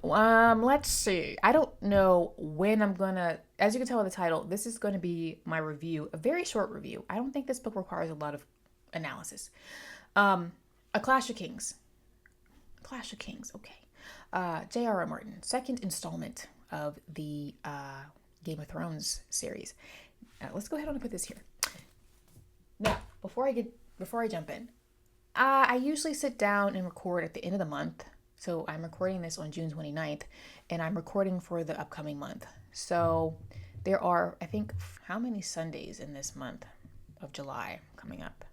Let's see. I don't know when I'm gonna, as you can tell by the title, this is going to be my review, a very short review. I don't think this book requires a lot of analysis. Um, A Clash of Kings. Clash of Kings, okay. J.R.R. Martin, second installment of the Game of Thrones series. Let's go ahead and put this here. Now, before I jump in, I usually sit down and record at the end of the month. So I'm recording this on June 29th, and I'm recording for the upcoming month. So there are, I think, how many Sundays in this month of July coming up?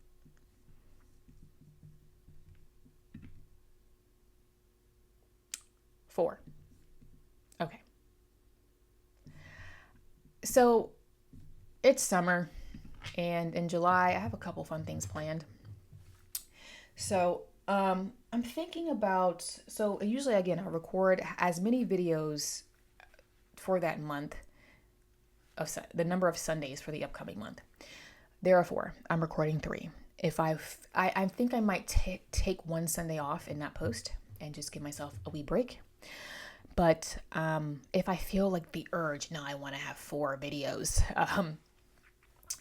4. Okay. So it's summer, and in July, I have a couple fun things planned. So I'm thinking about, so usually, again, I record as many videos for that month of the number of Sundays for the upcoming month. There are 4. I'm recording 3. If I think I might take one Sunday off and not post and just give myself a wee break. But if I feel like the urge, no, I want to have 4 videos,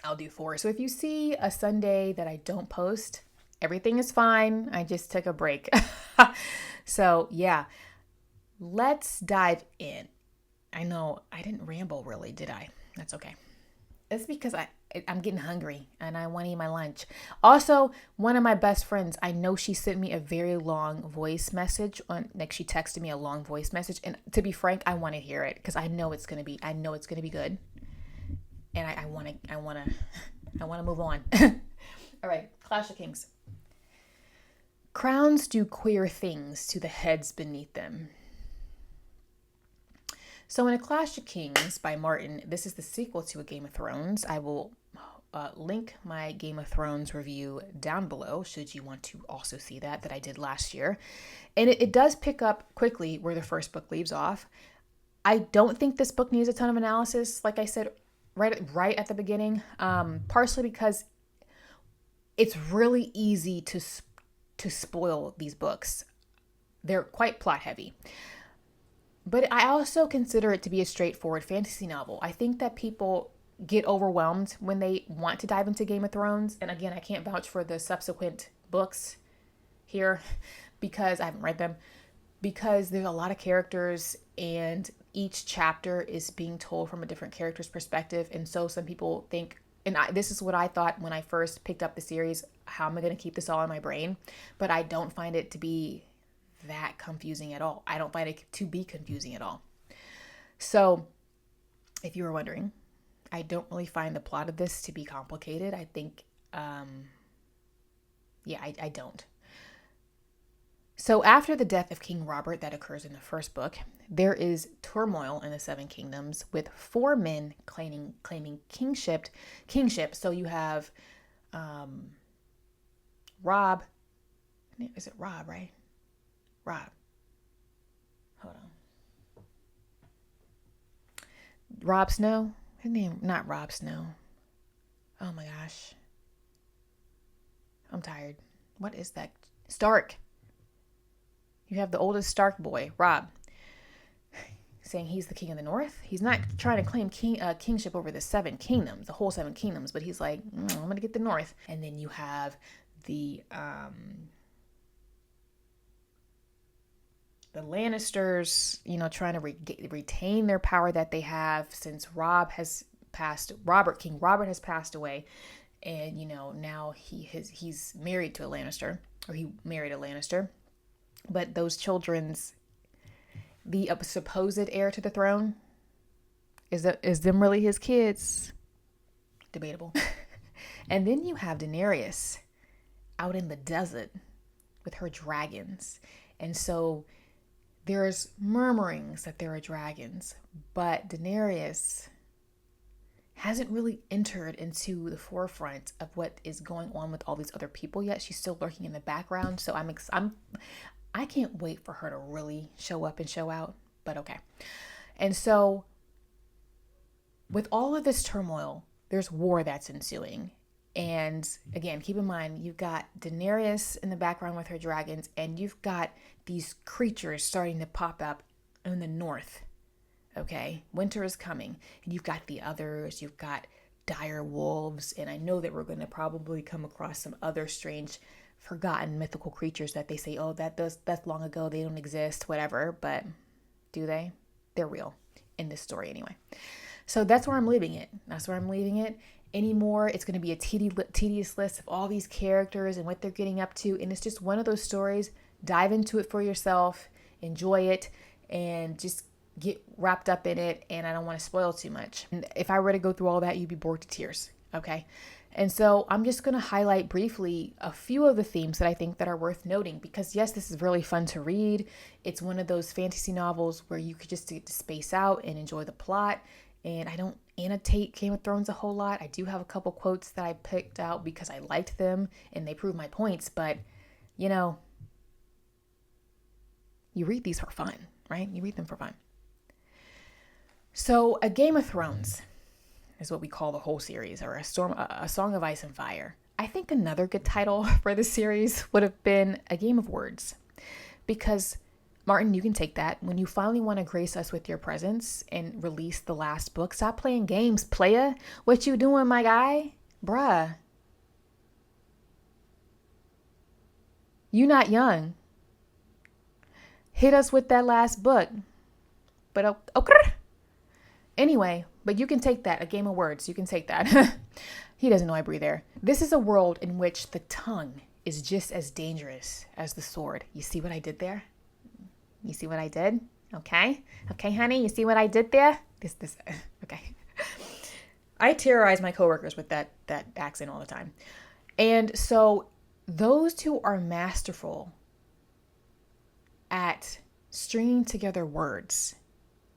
I'll do 4. So if you see a Sunday that I don't post, everything is fine. I just took a break. So yeah, let's dive in. I know I didn't ramble really, did I? That's okay. It's because I'm getting hungry and I want to eat my lunch. Also, one of my best friends, I know she sent me a very long voice message like she texted me a long voice message. And to be frank, I want to hear it because I know it's going to be good. And I want to move on. All right. Clash of Kings. Crowns do queer things to the heads beneath them. So in A Clash of Kings by Martin, this is the sequel to A Game of Thrones. I will link my Game of Thrones review down below should you want to also see that I did last year. And it does pick up quickly where the first book leaves off. I don't think this book needs a ton of analysis, like I said right at the beginning, partially because it's really easy to spoil these books. They're quite plot heavy. But I also consider it to be a straightforward fantasy novel. I think that people get overwhelmed when they want to dive into Game of Thrones. And again, I can't vouch for the subsequent books here because I haven't read them. Because there's a lot of characters and each chapter is being told from a different character's perspective. And so some people think, and this is what I thought when I first picked up the series, how am I going to keep this all in my brain? But I don't find it to be that confusing at all. I don't find it to be confusing at all. So if you were wondering, I don't really find the plot of this to be complicated. I think, I don't. So after the death of King Robert that occurs in the first book, there is turmoil in the 7 kingdoms with 4 men claiming kingship. So you have Rob. Is it Rob, right? Rob. Hold on. Rob Snow? His name, not Rob Snow. Oh my gosh. I'm tired. What is that? Stark. You have the oldest Stark boy, Rob, saying he's the king of the north. He's not trying to claim kingship over the 7 kingdoms, the whole 7 kingdoms, but he's like, I'm going to get the north. And then you have the Lannisters, trying to retain their power that they have since King Robert has passed away. And, now he's married to a Lannister, or he married a Lannister. But those children's, the supposed heir to the throne, is them really his kids? Debatable. And then you have Daenerys out in the desert with her dragons. And so there's murmurings that there are dragons, but Daenerys hasn't really entered into the forefront of what is going on with all these other people yet. She's still lurking in the background. So I can't wait for her to really show up and show out, but okay. And so with all of this turmoil, there's war that's ensuing. And again, keep in mind, you've got Daenerys in the background with her dragons, and you've got these creatures starting to pop up in the north. Okay, winter is coming, and you've got the others, you've got dire wolves, and I know that we're going to probably come across some other strange, forgotten mythical creatures that they say, oh, that's long ago, they don't exist, whatever. But do they? They're real in this story anyway. So that's where I'm leaving it. That's where I'm leaving it. Anymore, it's going to be a tedious list of all these characters and what they're getting up to, and it's just one of those stories. Dive into it for yourself, enjoy it, and just get wrapped up in it. And I don't want to spoil too much. And if I were to go through all that, you'd be bored to tears. Okay. And so I'm just going to highlight briefly a few of the themes that I think that are worth noting, because yes, this is really fun to read. It's one of those fantasy novels where you could just get to space out and enjoy the plot. And I don't annotate Game of Thrones a whole lot. I do have a couple quotes that I picked out because I liked them and they prove my points. But, you know, you read these for fun, right? You read them for fun. So a Game of Thrones is what we call the whole series, or a Song of Ice and Fire. I think another good title for the series would have been A Game of Words, because Martin, you can take that. When you finally want to grace us with your presence and release the last book, stop playing games, playa. What you doing, my guy? Bruh. You not young. Hit us with that last book. But okay. Anyway, but you can take that. A Game of Words. You can take that. He doesn't know I breathe air. This is a world in which the tongue is just as dangerous as the sword. You see what I did there? You see what I did? Okay. Okay, honey, you see what I did there? Okay. I terrorize my coworkers with that accent all the time. And so those who are masterful at stringing together words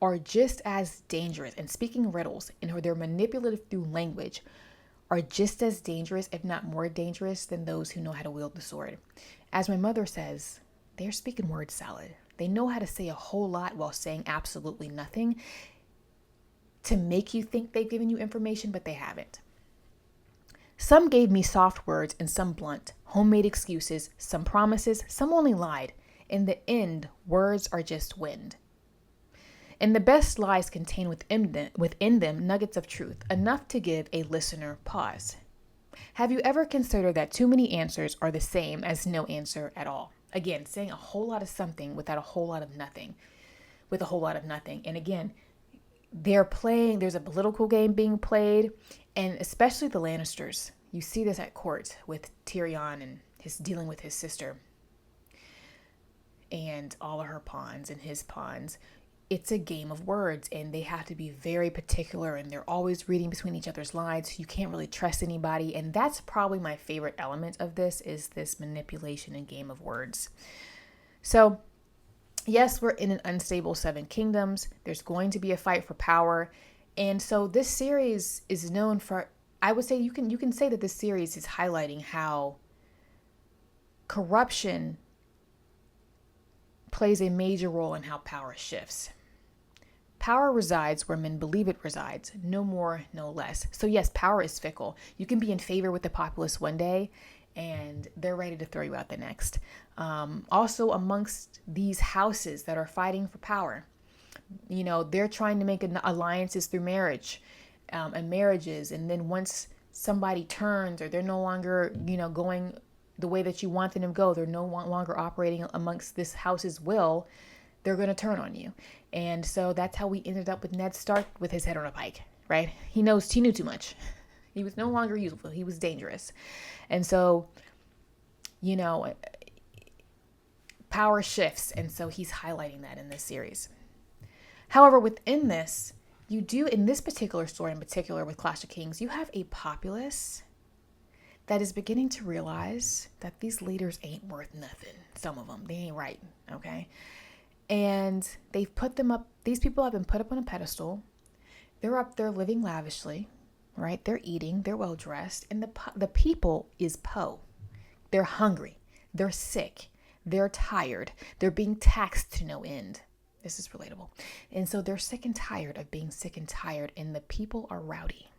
are just as dangerous, and speaking riddles, and they're manipulative through language, are just as dangerous, if not more dangerous, than those who know how to wield the sword. As my mother says, they're speaking word salad. They know how to say a whole lot while saying absolutely nothing to make you think they've given you information, but they haven't. Some gave me soft words and some blunt, homemade excuses, some promises, some only lied. In the end, words are just wind. And the best lies contain within them nuggets of truth, enough to give a listener pause. Have you ever considered that too many answers are the same as no answer at all? Again, saying a whole lot of something without a whole lot of nothing, with a whole lot of nothing. And again, there's a political game being played, and especially the Lannisters. You see this at court with Tyrion and his dealing with his sister and all of her pawns and his pawns. It's a game of words, and they have to be very particular, and they're always reading between each other's lines. You can't really trust anybody, and that's probably my favorite element of this, is this manipulation and game of words. So yes, we're in an unstable Seven Kingdoms. There's going to be a fight for power, and so this series is known for, I would say you can say that this series is highlighting how corruption plays a major role in how power shifts. Power resides where men believe it resides, no more, no less. So yes, power is fickle. You can be in favor with the populace one day, and they're ready to throw you out the next. Also, amongst these houses that are fighting for power, they're trying to make alliances through marriage and marriages. And then once somebody turns, or they're no longer, going the way that you want them to go, they're no longer operating amongst this house's will, they're going to turn on you. And so that's how we ended up with Ned Stark with his head on a pike, right? He knew too much. He was no longer useful. He was dangerous. And so, power shifts. And so he's highlighting that in this series. However, within this, you do, in this particular story in particular with Clash of Kings, you have a populace that is beginning to realize that these leaders ain't worth nothing. Some of them, they ain't right, okay? And they've put them up, these people have been put up on a pedestal. They're up there living lavishly, right? They're eating, they're well-dressed, and the people is They're hungry, they're sick, they're tired, they're being taxed to no end. This is relatable. And so they're sick and tired of being sick and tired, and the people are rowdy.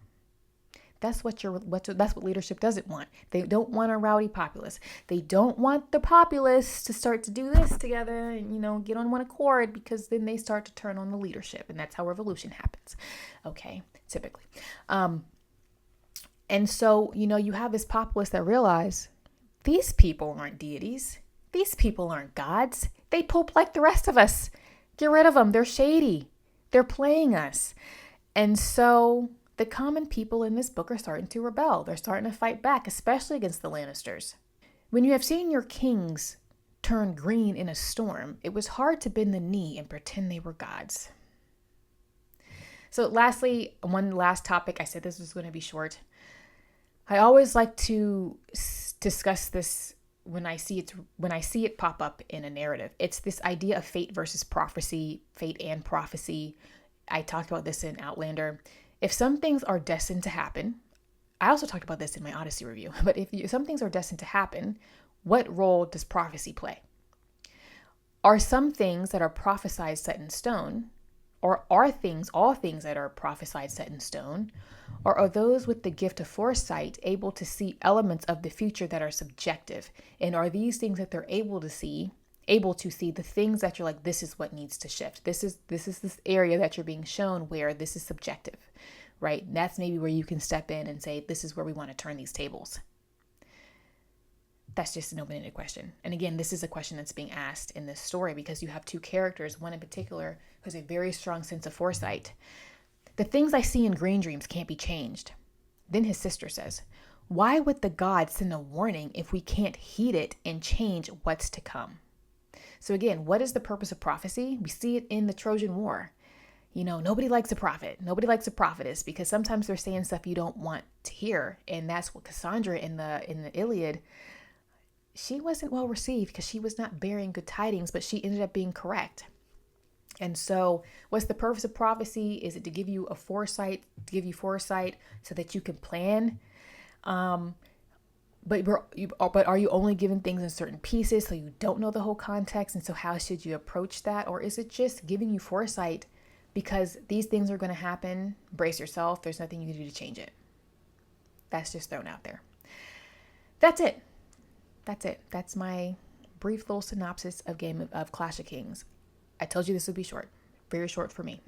That's what leadership doesn't want. They don't want a rowdy populace. They don't want the populace to start to do this together and get on one accord, because then they start to turn on the leadership, and that's how revolution happens. Okay, typically. And so you have this populace that realize these people aren't deities. These people aren't gods. They poop like the rest of us. Get rid of them. They're shady. They're playing us. And so the common people in this book are starting to rebel. They're starting to fight back, especially against the Lannisters. When you have seen your kings turn green in a storm, it was hard to bend the knee and pretend they were gods. So lastly, one last topic. I said this was going to be short. I always like to discuss this when I see it pop up in a narrative. It's this idea of fate versus prophecy, fate and prophecy. I talked about this in Outlander. If some things are destined to happen, I also talked about this in my Odyssey review, but if some things are destined to happen, what role does prophecy play? Are some things that are prophesied set in stone, or are all things that are prophesied set in stone, or are those with the gift of foresight able to see elements of the future that are subjective? And are these things that they're able to see the things that you're like, this is what needs to shift. This is this area that you're being shown where this is subjective, right? And that's maybe where you can step in and say, this is where we want to turn these tables. That's just an open-ended question. And again, this is a question that's being asked in this story because you have two characters, one in particular who has a very strong sense of foresight. The things I see in Green Dreams can't be changed. Then his sister says, why would the gods send a warning if we can't heed it and change what's to come? So again, what is the purpose of prophecy? We see it in the Trojan War. Nobody likes a prophet. Nobody likes a prophetess because sometimes they're saying stuff you don't want to hear. And that's what Cassandra in the Iliad, she wasn't well received because she was not bearing good tidings, but she ended up being correct. And so what's the purpose of prophecy? Is it to give you foresight so that you can plan? But are you only given things in certain pieces so you don't know the whole context? And so how should you approach that? Or is it just giving you foresight because these things are going to happen? Brace yourself. There's nothing you can do to change it. That's just thrown out there. That's it. That's my brief little synopsis of Clash of Kings. I told you this would be short. Very short for me.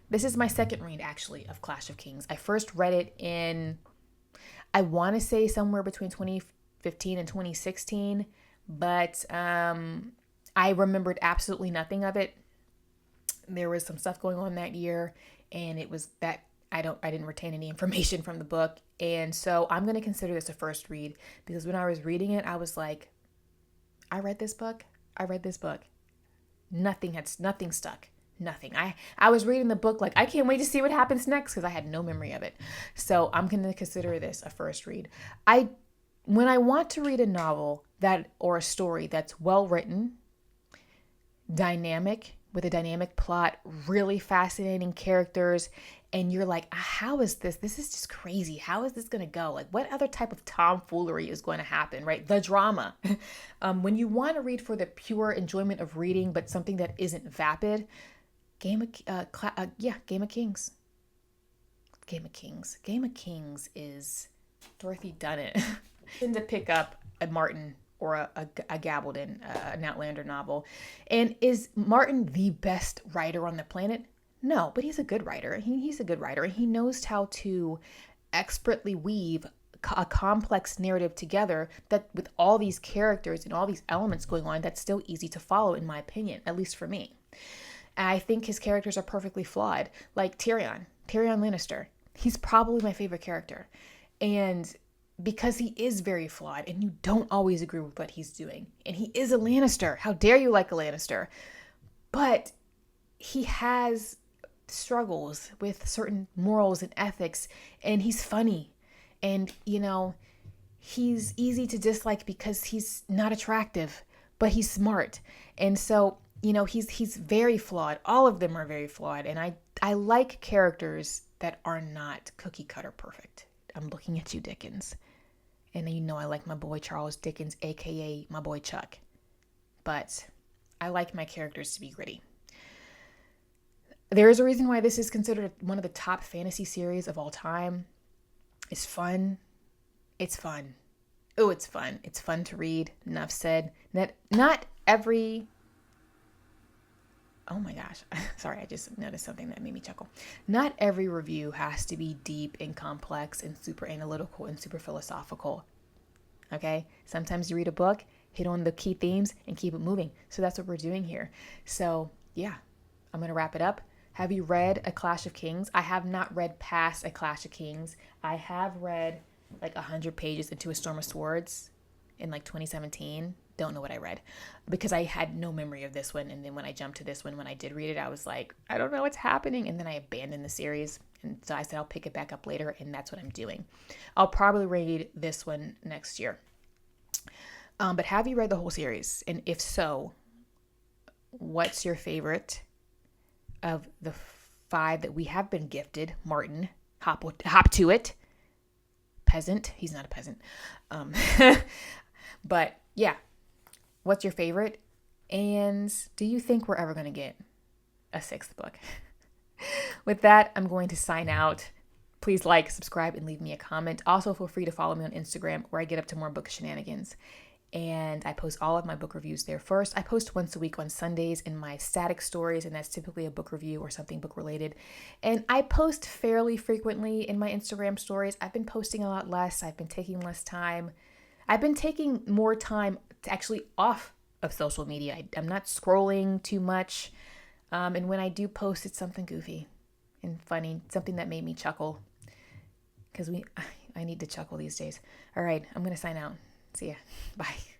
This is my second read, actually, of Clash of Kings. I first read it in, I want to say somewhere between 2015 and 2016, but I remembered absolutely nothing of it. There was some stuff going on that year, and it was that I didn't retain any information from the book. And so I'm going to consider this a first read because when I was reading it, I was like, I read this book. Nothing stuck. Nothing. I was reading the book like, I can't wait to see what happens next because I had no memory of it. So I'm going to consider this a first read. When I want to read a novel or a story that's well written, dynamic, with a dynamic plot, really fascinating characters, and you're like, how is this? This is just crazy. How is this going to go? Like, what other type of tomfoolery is going to happen, right? The drama. When you want to read for the pure enjoyment of reading, but something that isn't vapid, Game of Kings. Game of Kings is Dorothy Dunnett. Tend to pick up a Martin or a Gabaldon, an Outlander novel. And is Martin the best writer on the planet? No, but he's a good writer. He's a good writer. He knows how to expertly weave a complex narrative together that with all these characters and all these elements going on, that's still easy to follow, in my opinion, at least for me. And I think his characters are perfectly flawed. Like Tyrion Lannister. He's probably my favorite character. And because he is very flawed and you don't always agree with what he's doing. And he is a Lannister. How dare you like a Lannister? But he has struggles with certain morals and ethics, and he's funny. And, he's easy to dislike because he's not attractive, but he's smart. And so, he's very flawed. All of them are very flawed. And I like characters that are not cookie cutter perfect. I'm looking at you, Dickens. And I like my boy Charles Dickens, aka my boy Chuck. But I like my characters to be gritty. There is a reason why this is considered one of the top fantasy series of all time. It's fun. It's fun. Oh, it's fun. It's fun to read. Enough said. Not every. Oh my gosh. Sorry, I just noticed something that made me chuckle. Not every review has to be deep and complex and super analytical and super philosophical. Okay? Sometimes you read a book, hit on the key themes, and keep it moving. So that's what we're doing here. So, yeah, I'm going to wrap it up. Have you read A Clash of Kings? I have not read past A Clash of Kings. I have read like 100 pages into A Storm of Swords in like 2017. Don't know what I read because I had no memory of this one. And then when I jumped to this one, when I did read it, I was like, I don't know what's happening. And then I abandoned the series. And so I said, I'll pick it back up later. And that's what I'm doing. I'll probably read this one next year. But have you read the whole series? And if so, what's your favorite of the 5 that we have been gifted? Martin, hop to it. Peasant. He's not a peasant. But yeah, what's your favorite? And do you think we're ever going to get a 6th book? With that, I'm going to sign out. Please like, subscribe, and leave me a comment. Also, feel free to follow me on Instagram where I get up to more book shenanigans. And I post all of my book reviews there first. I post once a week on Sundays in my static stories, and that's typically a book review or something book related. And I post fairly frequently in my Instagram stories. I've been posting a lot less. I've been taking less time. I've been taking more time to actually off of social media. I'm not scrolling too much. And when I do post, it's something goofy and funny, something that made me chuckle. Because I need to chuckle these days. All right, I'm going to sign out. See ya. Bye.